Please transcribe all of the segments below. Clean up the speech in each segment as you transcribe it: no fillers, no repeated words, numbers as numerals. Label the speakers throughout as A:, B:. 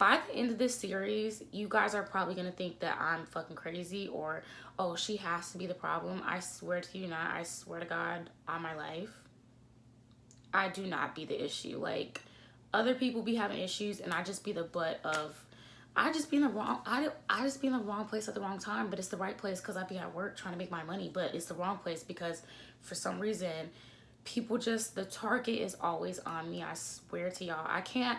A: by the end of this series, you guys are probably gonna think that I'm fucking crazy, or oh, she has to be the problem. I swear to you not. I swear to God on my life, I do not be the issue. Like, other people be having issues and I just be the butt of, I just be in the wrong, I just be in the wrong place at the wrong time. But it's the right place because I be at work trying to make my money. But it's the wrong place because for some reason people just, the target is always on me. I swear to y'all, I can't,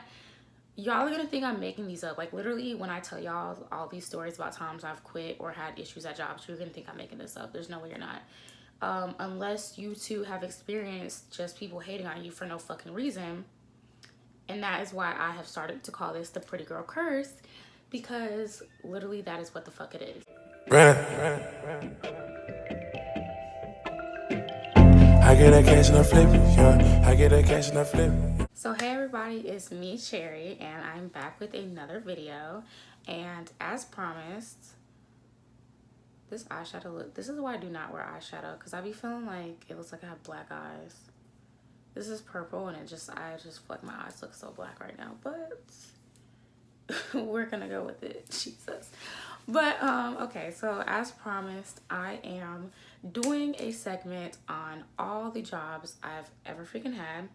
A: y'all are gonna think I'm making these up. Like, literally, when I tell y'all all these stories about times I've quit or had issues at jobs, you're gonna think I'm making this up. There's no way you're not. Unless you two have experienced just people hating on you for no fucking reason. And that is why I have started to call this the pretty girl curse, because literally that is what the fuck it is. I get that cash and I flip it, yeah. I get that cash and I flip it. So hey everybody, it's me, Cherry, and I'm back with another video. And as promised, this eyeshadow look, this is why I do not wear eyeshadow, because I be feeling like it looks like I have black eyes. This is purple and I just feel like my eyes look so black right now, but we're gonna go with it, Jesus. But okay, so as promised, I am doing a segment on all the jobs I've ever freaking had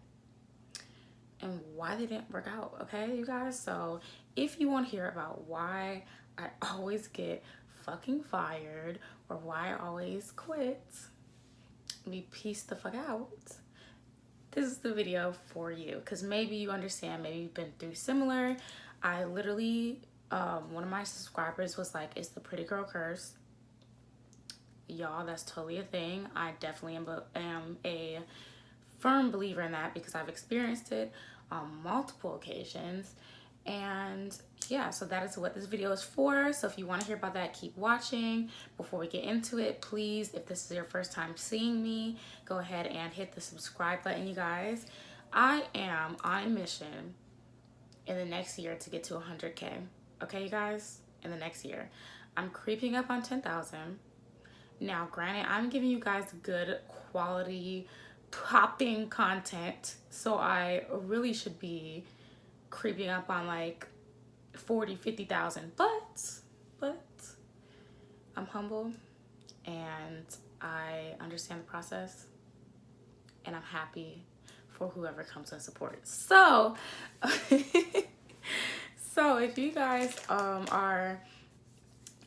A: and why they didn't work out, okay, you guys? So if you want to hear about why I always get fucking fired or why I always quit, be peace the fuck out, this is the video for you. Because maybe you understand, maybe you've been through similar. I literally, one of my subscribers was like, it's the pretty girl curse. Y'all, that's totally a thing. I definitely am a firm believer in that because I've experienced it on multiple occasions. And yeah, so that is what this video is for. So if you want to hear about that, keep watching. Before we get into it, please, if this is your first time seeing me, go ahead and hit the subscribe button, you guys. I am on a mission in the next year to get to 100K. Okay, you guys? In the next year. I'm creeping up on 10,000. Now, granted, I'm giving you guys good quality, popping content. So I really should be creeping up on like 40-50,000, but I'm humble and I understand the process and I'm happy for whoever comes and supports. So so if you guys are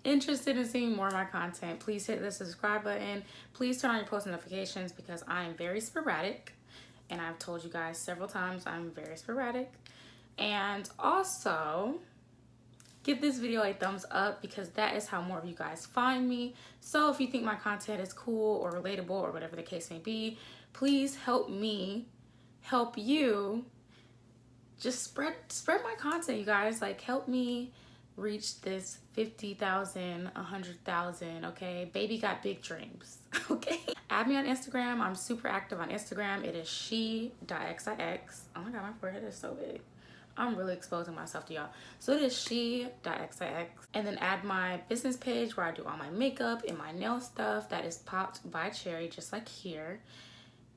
A: interested in seeing more of my content, please hit the subscribe button. Please turn on your post notifications because I am very sporadic, and I've told you guys several times I'm very sporadic. And also, give this video a thumbs up because that is how more of you guys find me. So if you think my content is cool or relatable or whatever the case may be, please help me help you. Just spread my content, you guys. Like, help me reach this 50,000, 100,000, okay? Baby got big dreams, okay? Add me on Instagram. I'm super active on Instagram. It is she.xix. Oh my God, my forehead is so big. I'm really exposing myself to y'all. So it is she.xix. And then add my business page where I do all my makeup and my nail stuff. That is popped by Cherry, just like here.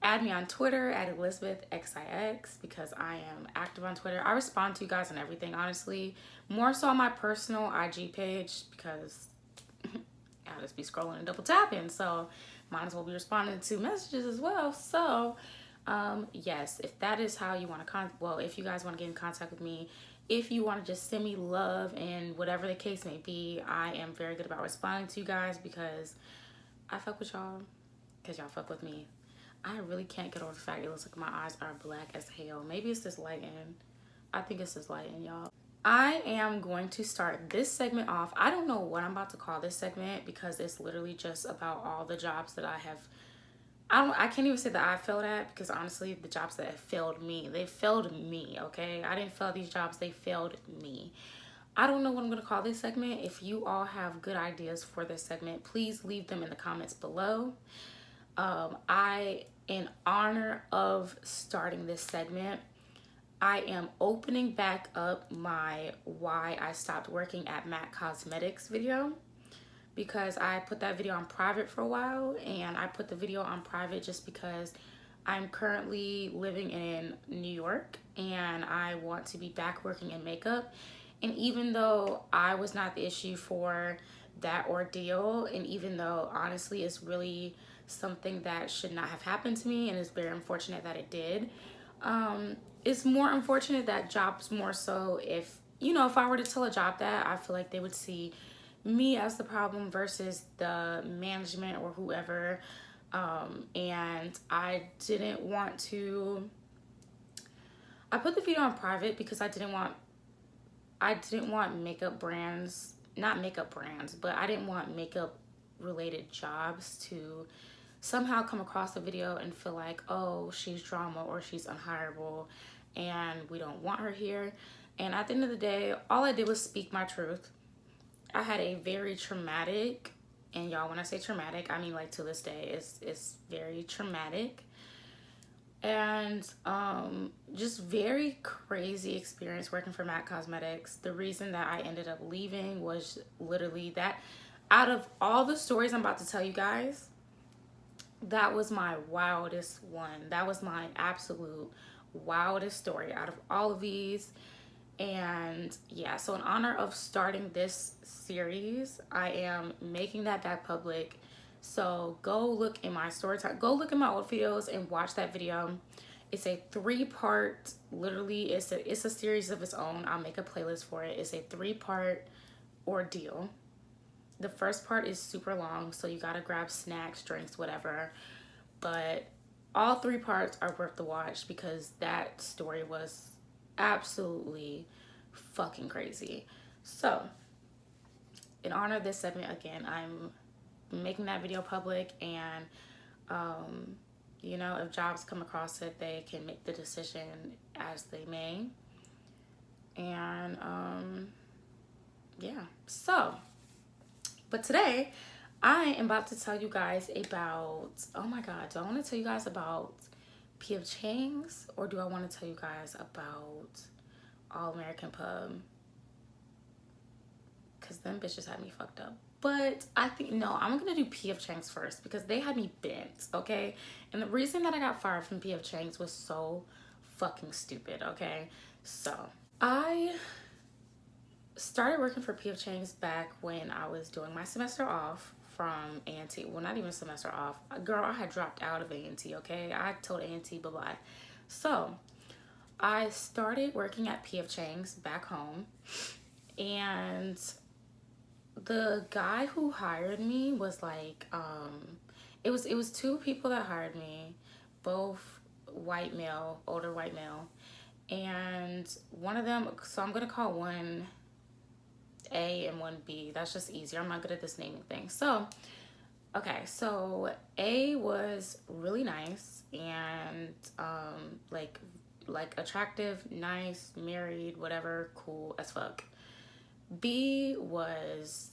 A: Add me on Twitter at ElizabethXIX because I am active on Twitter. I respond to you guys on everything, honestly. More so on my personal IG page because I'll just be scrolling and double tapping. So might as well be responding to messages as well. So yes, if that is how you want to if you guys want to get in contact with me, if you want to just send me love and whatever the case may be, I am very good about responding to you guys because I fuck with y'all because y'all fuck with me. I really can't get over the fact it looks like my eyes are black as hell. Maybe it's this lighting. I think it's this lighting, y'all. I am going to start this segment off. I don't know what I'm about to call this segment because it's literally just about all the jobs that I have. I can't even say that I failed at because honestly, the jobs that have failed me, they failed me, okay? I didn't fail these jobs, they failed me. I don't know what I'm going to call this segment. If you all have good ideas for this segment, please leave them in the comments below. In honor of starting this segment, I am opening back up my why I stopped working at MAC Cosmetics video because I put that video on private for a while, and I put the video on private just because I'm currently living in New York and I want to be back working in makeup. And even though I was not the issue for that ordeal, and even though honestly it's really something that should not have happened to me, and it's very unfortunate that it did, it's more unfortunate that jobs more so if, you know, if I were to tell a job that, I feel like they would see me as the problem versus the management or whoever. And I didn't want to, I put the video on private because I didn't want makeup brands, not makeup brands, but I didn't want makeup related jobs to somehow come across the video and feel like, oh, she's drama or she's unhireable and we don't want her here. And at the end of the day, all I did was speak my truth. I had a very traumatic, and y'all, when I say traumatic, I mean like to this day, it's very traumatic and just very crazy experience working for MAC Cosmetics. The reason that I ended up leaving was literally that. Out of all the stories I'm about to tell you guys, that was my wildest one. That was my absolute wildest story out of all of these. And yeah, so in honor of starting this series, I am making that back public. So go look in my story time, go look in my old videos and watch that video. It's a 3-part, literally it's a series of its own. I'll make a playlist for it. It's a 3-part ordeal. The first part is super long, so you gotta grab snacks, drinks, whatever. But all 3 parts are worth the watch because that story was absolutely fucking crazy. So in honor of this segment, again, I'm making that video public, and you know, if jobs come across it, they can make the decision as they may. And yeah, so but today I am about to tell you guys about, oh my god, do I want to tell you guys about P.F. Chang's, or do I want to tell you guys about All American Pub? Because them bitches had me fucked up. But I think, no, I'm going to do P.F. Chang's first because they had me bent, okay? And the reason that I got fired from P.F. Chang's was so fucking stupid, okay? So, I started working for P.F. Chang's back when I was doing my semester off from A&T. Well, not even semester off. Girl, I had dropped out of A&T, okay? I told A&T bye-bye. So, I started working at P.F. Chang's back home, and the guy who hired me was like, it was 2 people that hired me, both white male, older white male, and one of them, so I'm gonna call one A and one B. That's just easier. I'm not good at this naming thing. So, okay, so A was really nice and like attractive, nice, married, whatever, cool as fuck. B was,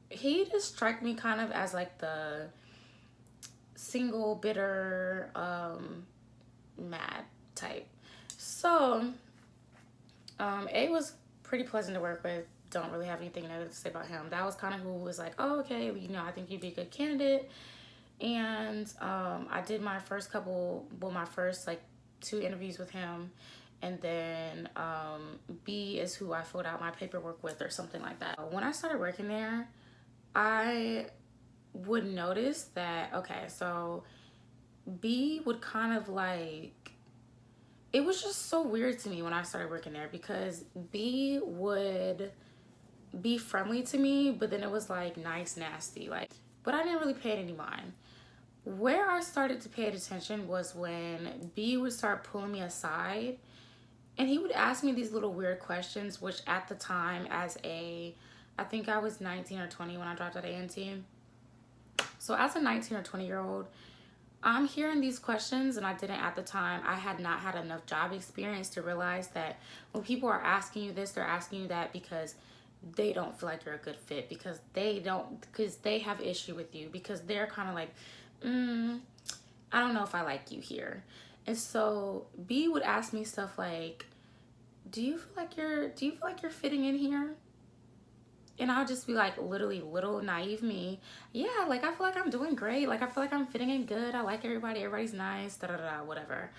A: he just struck me kind of as like the single, bitter, mad type. So, A was pretty pleasant to work with. Don't really have anything negative to say about him. That was kind of who was like, oh, okay, you know, I think you'd be a good candidate. And I did my first like 2 interviews with him. And then B is who I filled out my paperwork with or something like that. When I started working there, I would notice that, okay, so B would kind of like, it was just so weird to me when I started working there because B would be friendly to me, but then it was like nice, nasty, like, but I didn't really pay it any mind. Where I started to pay attention was when B would start pulling me aside and he would ask me these little weird questions, which at the time I think I was 19 or 20 when I dropped out of A&T. So as a 19 or 20-year-old, I'm hearing these questions, and I didn't at the time. I had not had enough job experience to realize that when people are asking you this, they're asking you that because they don't feel like you're a good fit, because they have issue with you, because they're kind of like, I don't know if I like you here. And so B would ask me stuff like, do you feel like you're fitting in here? And I'll just be like, literally, little naive me, yeah, like I feel like I'm doing great, like I feel like I'm fitting in good, I like everybody's nice, da da da, whatever.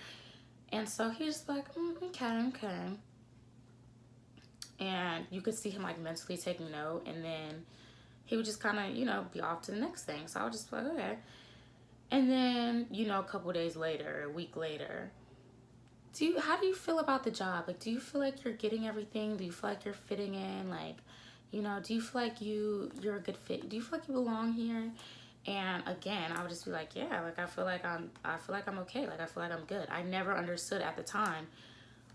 A: And so he's like, okay. And you could see him like mentally taking note, and then he would just kind of, be off to the next thing. So I was just like, okay. And then, a couple days later, a week later, how do you feel about the job? Like, do you feel like you're getting everything? Do you feel like you're fitting in? Like, do you feel like you're a good fit? Do you feel like you belong here? And again, I would just be like, yeah, like I feel like I'm okay. Like I feel like I'm good. I never understood at the time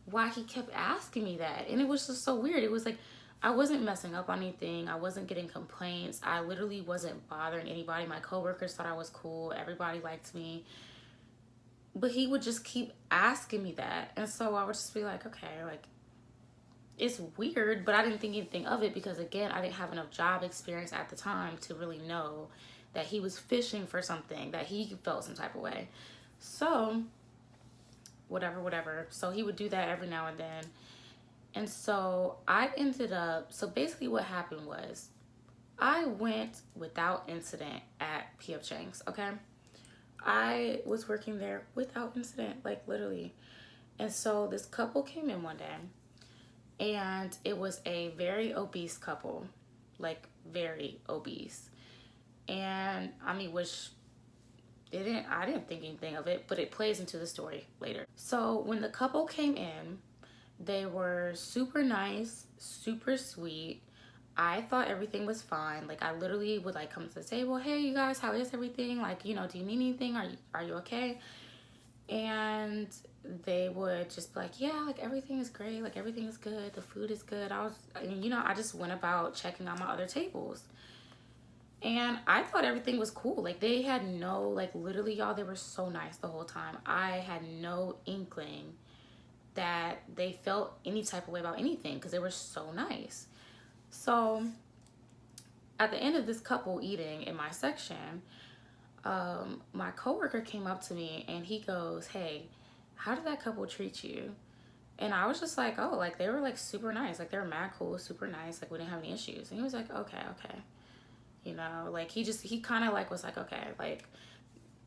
A: why he kept asking me that. And it was just so weird. It was like I wasn't messing up on anything. I wasn't getting complaints. I literally wasn't bothering anybody. My coworkers thought I was cool. Everybody liked me. But he would just keep asking me that. And so I would just be like, okay, like it's weird, but I didn't think anything of it because again, I didn't have enough job experience at the time to really know that he was fishing for something, that he felt some type of way. So whatever. So he would do that every now and then. And so I ended up, so basically what happened was I went without incident at P.F. Chang's, okay? I was working there without incident, like literally. And so this couple came in one day, and it was a very obese couple, like very obese. And I mean, I didn't think anything of it, but it plays into the story later. So when the couple came in, they were super nice, super sweet. I thought everything was fine. Like I literally would like come to the table, hey you guys, how is everything? Like, do you need anything? Are you okay? And they would just be like, yeah, like everything is great, like everything is good, the food is good. I just went about checking on my other tables. And I thought everything was cool. Like they had like literally y'all, they were so nice the whole time. I had no inkling that they felt any type of way about anything because they were so nice. So at the end of this couple eating in my section, my coworker came up to me and he goes, hey, how did that couple treat you? And I was just like, oh, like they were like super nice. Like they were mad cool, super nice. Like we didn't have any issues. And he was like, okay. Like he kind of like was like, okay, like,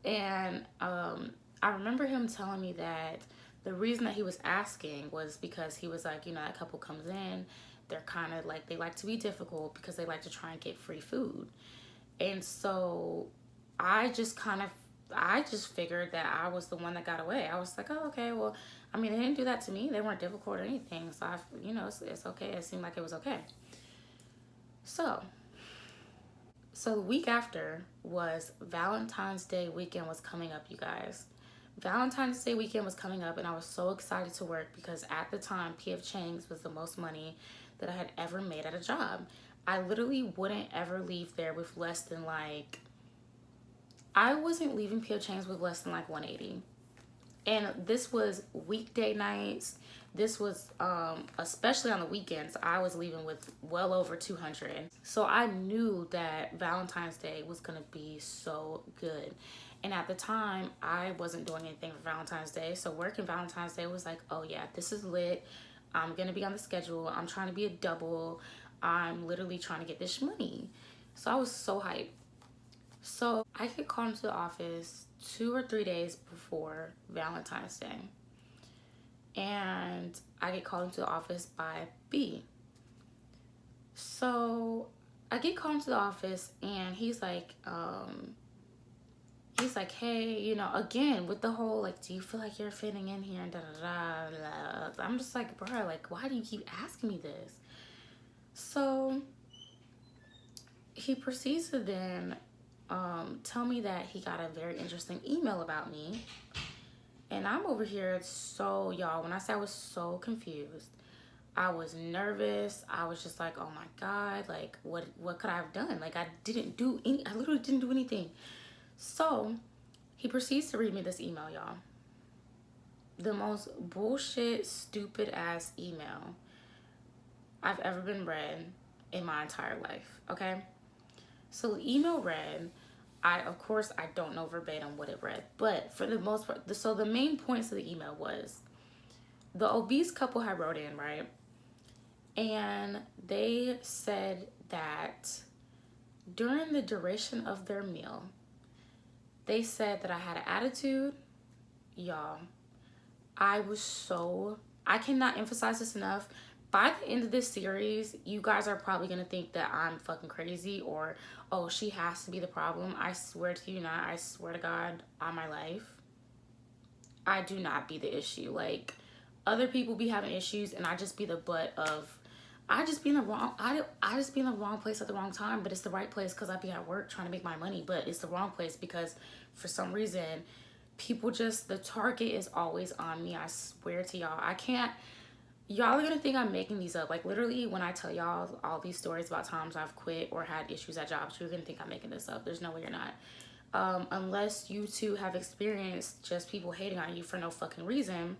A: and I remember him telling me that the reason that he was asking was because he was like, that couple comes in, they're kind of like, they like to be difficult because they like to try and get free food. And so I just figured that I was the one that got away. I was like, oh, okay, well, I mean, they didn't do that to me. They weren't difficult or anything. So it's okay. It seemed like it was okay. So the week after was Valentine's Day weekend was coming up, you guys. Valentine's Day weekend was coming up and I was so excited to work because at the time, P.F. Chang's was the most money that I had ever made at a job. I literally wouldn't ever leave there with less than like, I wasn't leaving P.F. Chang's with less than like 180. And this was weekday nights. This was, especially on the weekends, I was leaving with well over 200. So I knew that Valentine's Day was going to be so good. And at the time, I wasn't doing anything for Valentine's Day. So working Valentine's Day was like, oh yeah, this is lit. I'm going to be on the schedule. I'm trying to be a double. I'm literally trying to get this money. So I was so hyped. So I get called into the office 2 or 3 days before Valentine's Day. And I get called into the office by B. So I get called into the office and he's like, hey, again, with the whole, like, do you feel like you're fitting in here? And da da da da. I'm just like, bro, like, why do you keep asking me this? So he proceeds to then tell me that he got a very interesting email about me. And I'm over here, so y'all, when I say I was so confused, I was nervous. I was just like, oh my God, like what could I have done? Like I literally didn't do anything. So he proceeds to read me this email, y'all. The most bullshit, stupid ass email I've ever been read in my entire life, okay? So the email read, of course, I don't know verbatim what it read, but for the most part, so the main points of the email was the obese couple had wrote in, right? And they said that during the duration of their meal, they said that I had an attitude. Y'all, I cannot emphasize this enough. by the end of this series, you guys are probably gonna think that I'm fucking crazy, or oh, she has to be the problem. I swear to you not. I swear to God on my life, I do not be the issue. Like, other people be having issues, and I just be the butt of. I just be in the wrong. I just be in the wrong place at the wrong time. But it's the right place because I be at work trying to make my money. But it's the wrong place because for some reason, people just, the target is always on me. I swear to y'all, I can't. Y'all are gonna think I'm making these up. Like, literally, when I tell y'all all these stories about times I've quit or had issues at jobs, you're gonna think I'm making this up. There's no way you're not. Unless you two have experienced just people hating on you for no fucking reason.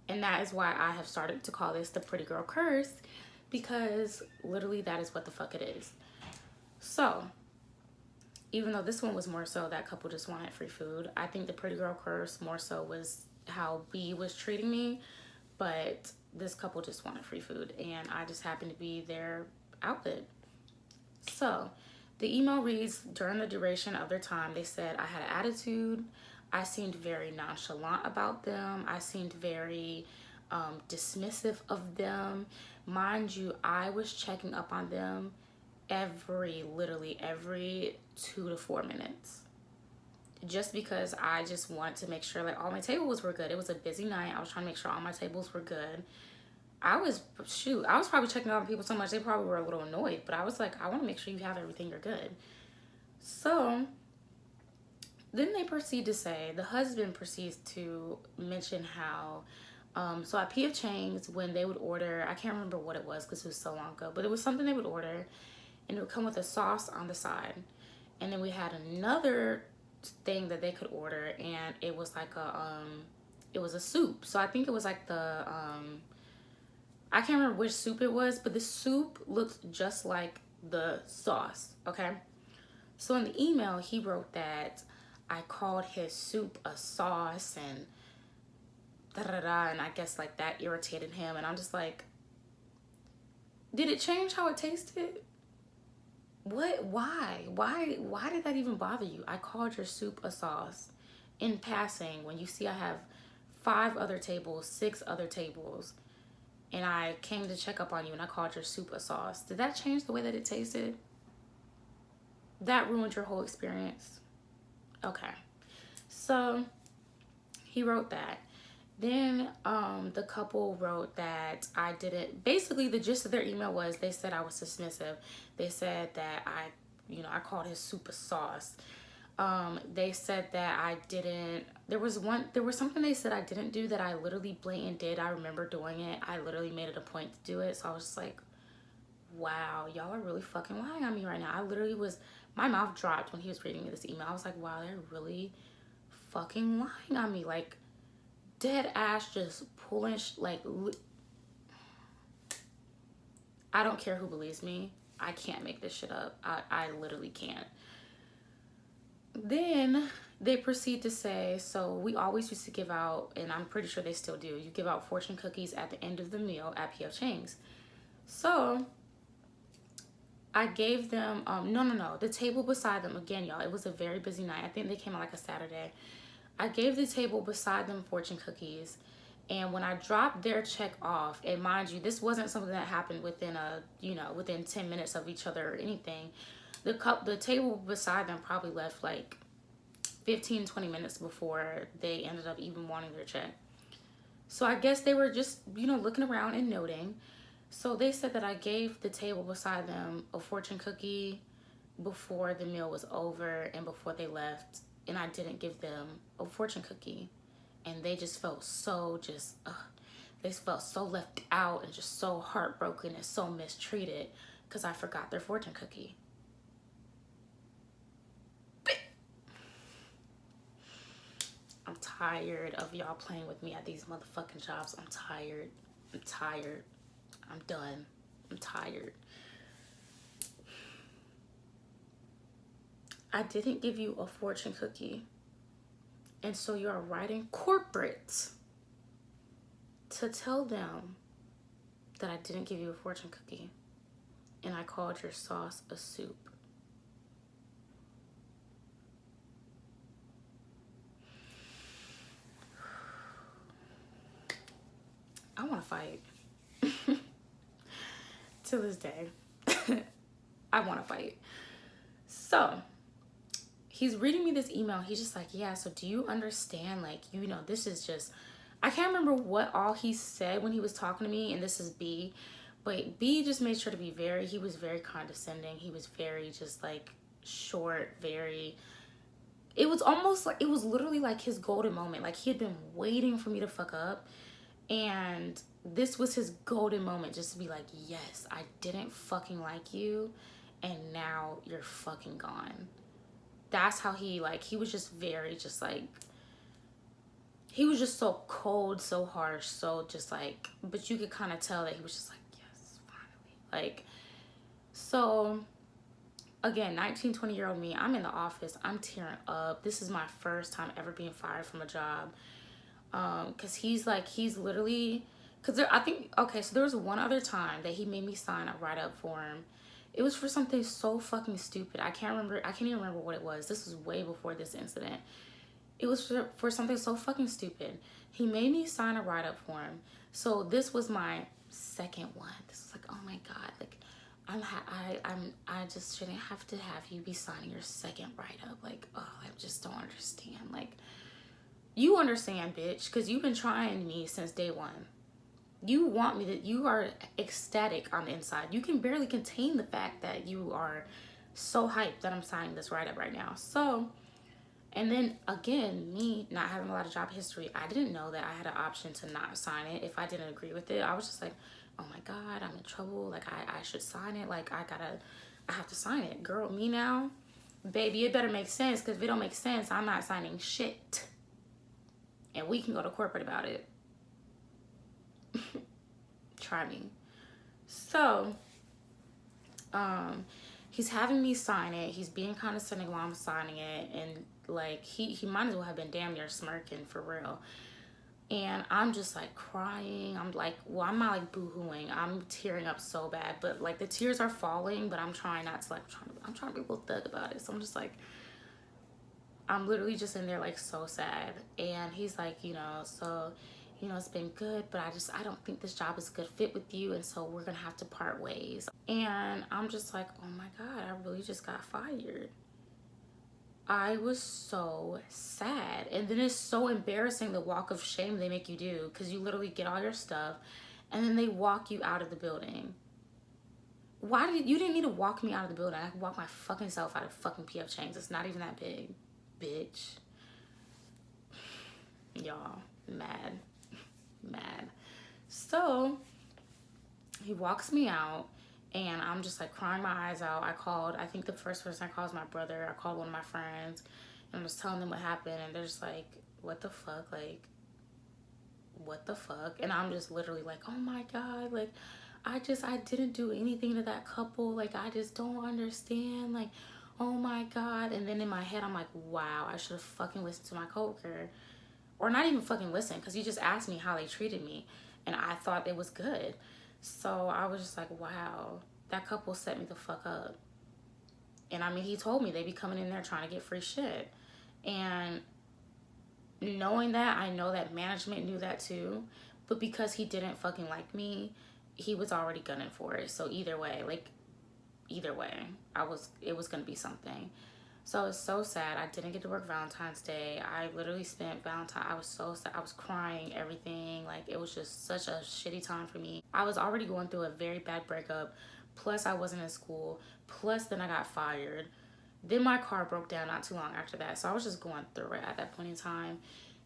A: And that is why I have started to call this the pretty girl curse, because literally that is what the fuck it is. So, even though this one was more so that couple just wanted free food, I think the pretty girl curse more so was how B was treating me, but this couple just wanted free food, and I just happened to be their outlet. So, the email reads, during the duration of their time, they said I had an attitude. I seemed very nonchalant about them. I seemed very dismissive of them. Mind you, I was checking up on them literally every 2 to 4 minutes. Just because I just wanted to make sure like all my tables were good. It was a busy night. I was trying to make sure all my tables were good. I was probably checking out on people so much they probably were a little annoyed, but I was like, I want to make sure you have everything, you're good. So then they proceed to say, the husband proceeds to mention how, so at P.F. Chang's, when they would order, I can't remember what it was because it was so long ago, but it was something they would order, and it would come with a sauce on the side. And then we had another thing that they could order, and it was like it was a soup. So I think it was like I can't remember which soup it was, but the soup looked just like the sauce, okay? So in the email, he wrote that I called his soup a sauce and da-da-da, and I guess like that irritated him. And I'm just like, did it change how it tasted? What? Why did that even bother you? I called your soup a sauce in passing when you see I have 5 other tables, 6 other tables, and I came to check up on you and I called your soup a sauce. Did that change the way that it tasted? That ruined your whole experience? Okay. So he wrote that. Then the couple wrote that I didn't, basically the gist of their email was they said I was dismissive. They said that I called his soup a sauce. They said that I didn't, there was something they said I didn't do that I literally blatant did. I remember doing it. I literally made it a point to do it. So I was just like, wow, y'all are really fucking lying on me right now. I literally my mouth dropped when he was reading me this email. I was like, wow, they're really fucking lying on me. Like, dead ass just pulling, I don't care who believes me. I can't make this shit up. I literally can't. Then they proceed to say, so we always used to give out, and I'm pretty sure they still do, you give out fortune cookies at the end of the meal at P.F. Chang's. So I gave them, no, the table beside them, again, y'all, it was a very busy night. I think they came on like a Saturday. I gave the table beside them fortune cookies, and when I dropped their check off, and mind you, this wasn't something that happened within within 10 minutes of each other or anything. The table beside them probably left like 15-20 minutes before they ended up even wanting their check. So I guess they were just, looking around and noting. So they said that I gave the table beside them a fortune cookie before the meal was over and before they left, and I didn't give them a fortune cookie. And they just felt they felt so left out and just so heartbroken and so mistreated because I forgot their fortune cookie. I'm tired of y'all playing with me at these motherfucking jobs. I'm tired. I'm done. I'm tired. I didn't give you a fortune cookie. And so you're writing corporate to tell them that I didn't give you a fortune cookie. And I called your sauce a soup. I want to fight. to this day, I want to fight. So he's reading me this email. He's just like, yeah, so do you understand? Like, you know, this is just, I can't remember what all he said when he was talking to me. And this is B. But B just made sure to be he was very condescending. He was very just like short, very, it was almost like, it was literally like his golden moment. Like he had been waiting for me to fuck up. And this was his golden moment, just to be like, yes, I didn't fucking like you. And now you're fucking gone. That's how he, like, he was just very, just like, he was just so cold, so harsh, so just like, but you could kind of tell that he was just like, yes, finally. Like, so again, 19, 20-year-old me, I'm in the office, I'm tearing up. This is my first time ever being fired from a job. Cause he's literally, cause I think, okay, so there was one other time that he made me sign a write-up for him. It was for something so fucking stupid. I can't even remember what it was. This was way before this incident. It was for something so fucking stupid. He made me sign a write-up for him. So this was my second one. This was like, oh my God, like, I just shouldn't have to have you be signing your second write-up. Like, oh, I just don't understand. Like, you understand, bitch, because you've been trying me since day one. You want me to, you are ecstatic on the inside. You can barely contain the fact that you are so hyped that I'm signing this write-up right now. So, and then again, me not having a lot of job history, I didn't know that I had an option to not sign it if I didn't agree with it. I was just like, oh my God, I'm in trouble. Like, I should sign it. Like, I have to sign it. Girl, me now, baby, it better make sense, because if it don't make sense, I'm not signing shit. And we can go to corporate about it. Try me. So, he's having me sign it. He's being condescending while I'm signing it. And, like, he might as well have been damn near smirking, for real. And I'm just, like, crying. I'm, like, well, I'm not, like, boo-hooing. I'm tearing up so bad. But, like, the tears are falling, but I'm trying not to, like, I'm trying to be a little thug about it. So I'm just, like, I'm literally just in there, like, so sad. And he's like, you know, so, you know, it's been good, but I don't think this job is a good fit with you, and so we're gonna have to part ways. And I'm just like, oh my God, I really just got fired. I was so sad. And then it's so embarrassing, the walk of shame they make you do, because you literally get all your stuff, and then they walk you out of the building. You didn't need to walk me out of the building. I could walk my fucking self out of fucking PF Chang's. It's not even that big. Bitch. Y'all, mad. So he walks me out, and I'm just like crying my eyes out. I think the first person I called was my brother. I called one of my friends, and I was telling them what happened, and they're just like, what the fuck? Like, what the fuck? And I'm just literally like, oh my God, like, I didn't do anything to that couple. Like, I just don't understand. Like, oh my God. And then in my head, I'm like, wow, I should have fucking listened to my coworker. Or not even fucking listen, because he just asked me how they treated me, and I thought it was good. So I was just like, wow, that couple set me the fuck up. And I mean, he told me they be coming in there trying to get free shit. And knowing that, I know that management knew that too. But because he didn't fucking like me, he was already gunning for it. So either way, it was gonna be something. So it's so sad. I didn't get to work Valentine's Day. I literally spent Valentine. I was so sad. I was crying, everything. Like, it was just such a shitty time for me. I was already going through a very bad breakup. Plus, I wasn't in school. Plus, then I got fired. Then my car broke down not too long after that. So I was just going through it at that point in time.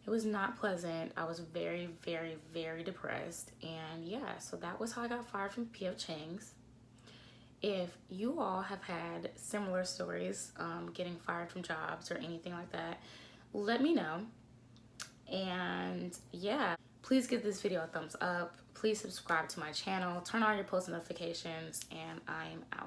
A: It was not pleasant. I was very, very, very depressed. And yeah, so that was how I got fired from P.F. Chang's. If you all have had similar stories, getting fired from jobs or anything like that, let me know. And yeah, please give this video a thumbs up. Please subscribe to my channel. Turn on your post notifications, and I'm out.